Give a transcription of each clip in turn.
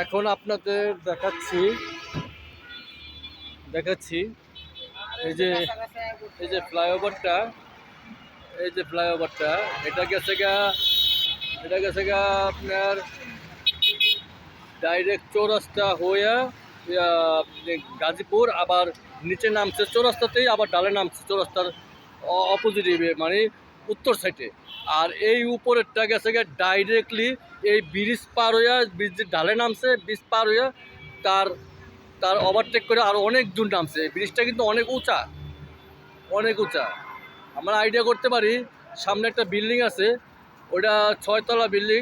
এখন আপনাদের দেখাচ্ছি দেখাচ্ছি এই যে এই যে ফ্লাইওভারটা এই যে ফ্লাইওভারটা এটা গেছে গা আপনার ডাইরেক্ট চৌরাস্তা হয়ে গাজীপুর, আবার নিচে নামছে চৌরাস্তাতেই, আবার ডালে নামছে চৌরাস্তার অপোজিটে, মানে উত্তর সাইডে। আর এই উপরেরটা গেছে গিয়ে ডাইরেক্টলি এই ব্রিজ পার হইয়া, ব্রিজের ঢালে নামছে, ব্রিজ পার হইয়া তার তার ওভারটেক করে আরও অনেক দূর নামছে। ব্রিজটা কিন্তু অনেক উঁচা, অনেক উঁচা। আমরা আইডিয়া করতে পারি সামনে একটা বিল্ডিং আছে, ওটা 6তলা বিল্ডিং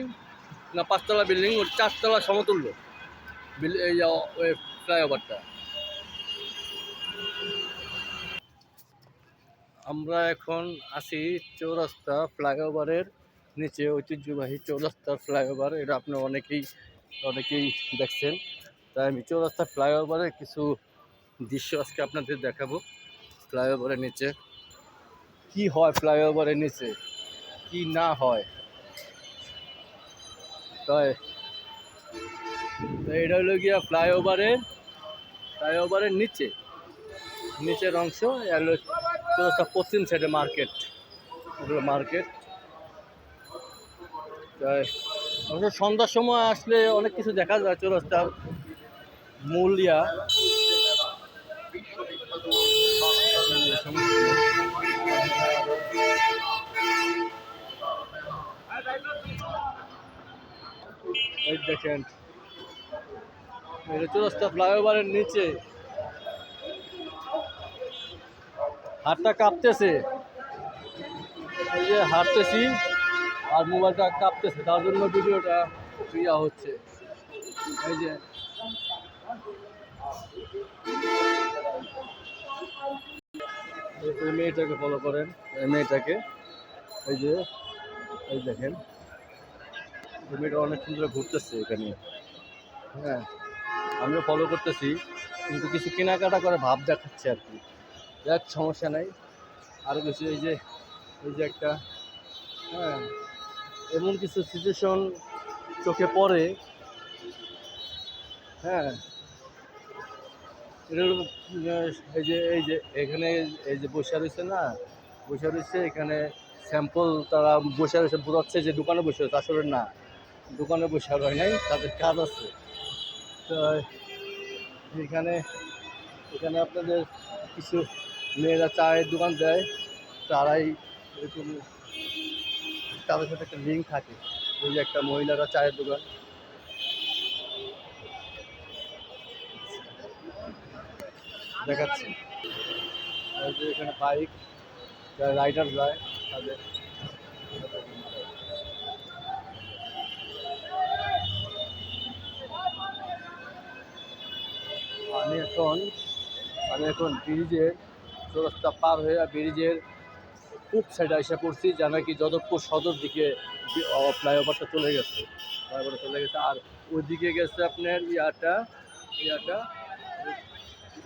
না 5তলা বিল্ডিং, ওটা 4তলা সমতুল্য এই ফ্লাইওভারটা। আমরা এখন আছি চৌরাস্তা ফ্লাইওভারের নিচে, ঐতিহ্যবাহী চৌরাস্তা ফ্লাইওভার। এটা আপনার অনেকেই দেখছেন। তাই আমি চৌরাস্তা ফ্লাইওভারের কিছু দৃশ্য আজকে আপনাদের দেখাবো। ফ্লাইওভারের নিচে কি হয়, ফ্লাইওভারের নিচে কি না হয়। তাই এটা হলো গিয়া ফ্লাইওভারের নিচের অংশ। চৌরাস্তা পশ্চিম সাইডে মার্কেট, এগুলো মার্কেট। তাই অবশ্য সন্ধ্যার সময় আসলে অনেক কিছু দেখা যায় চৌরাস্তার মূল এই দেখেন, চৌরাস্তা ফ্লাইওভারের নিচে হাতটা কাঁপতেছে, এই যে হাঁটতেছি আর মোবাইলটা কাঁপতেছে, তার জন্য ভিডিওটা হচ্ছে। এই যে এই মেয়েটাকে ফলো করেন, এই মেয়েটাকে, এই দেখেন এই মেয়েটা অনেক সুন্দর ঘুরতেছে এখানে। হ্যাঁ, আমিও ফলো করতেছি, কিন্তু কিছু কেনাকাটা করে ভাব দেখাচ্ছে আর কি। যাক, সমস্যা নাই। আরও কিছু এই যে একটা, হ্যাঁ, এমন কিছু সিচুয়েশন চোখে পড়ে। হ্যাঁ, এটা হলো এই যে এখানে এই যে বসে রয়েছে এখানে স্যাম্পল তারা বসে রয়েছে, বোঝাচ্ছে যে দোকানে বসে রয়েছে, আসলে না, দোকানে বসে হয় নাই, তাদের কাজ আছে। তো এখানে আপনাদের কিছু মেয়েরা চায়ের দোকান দেয়, তারাই এরকম, তাদের সাথে একটা লিঙ্ক থাকে। ওই যে একটা মহিলারা চায়ের দোকান দেখাচ্ছে, ওই যে এখানে বাইক যারা রাইডার যায় তাদের। আমি এখন ব্রিজের চৌরাস্তা পার হয়ে ব্রিজের খুব সাইডে এসে পড়ছি, যা নাকি যাদবপুর সদর দিকে ফ্লাইওভারটা চলে গেছে। আর ওইদিকে গেছে আপনার ইয়াটা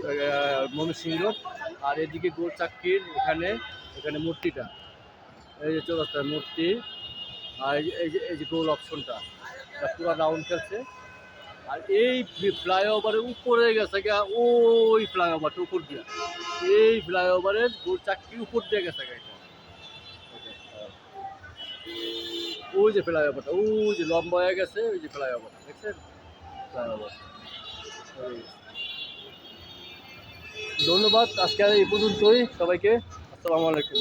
ময়মনসিংহ, আর এদিকে গোলচাক্কির এখানে মূর্তিটা, এই যে চৌরাস্তার মূর্তি, আর এই যে গোল অপশনটা পুরো রাউন্ড খেলছে। আর এই ফ্লাইওভারের উপরে গেছে গা, ওই ফ্লাইওভারটা উপর দিয়ে, এই ফ্লাইওভারের গোলচাক্কি উপর দিয়ে গেছে গা। ওই যে ফ্লাইওভারটা, ওই যে লম্বা হয়ে গেছে, ওই যে ফ্লাইওভারটা দেখছেন, ফ্লাইওভার। ধন্যবাদ, আজকে এই পর্যন্তই, সবাইকে আসসালামু আলাইকুম।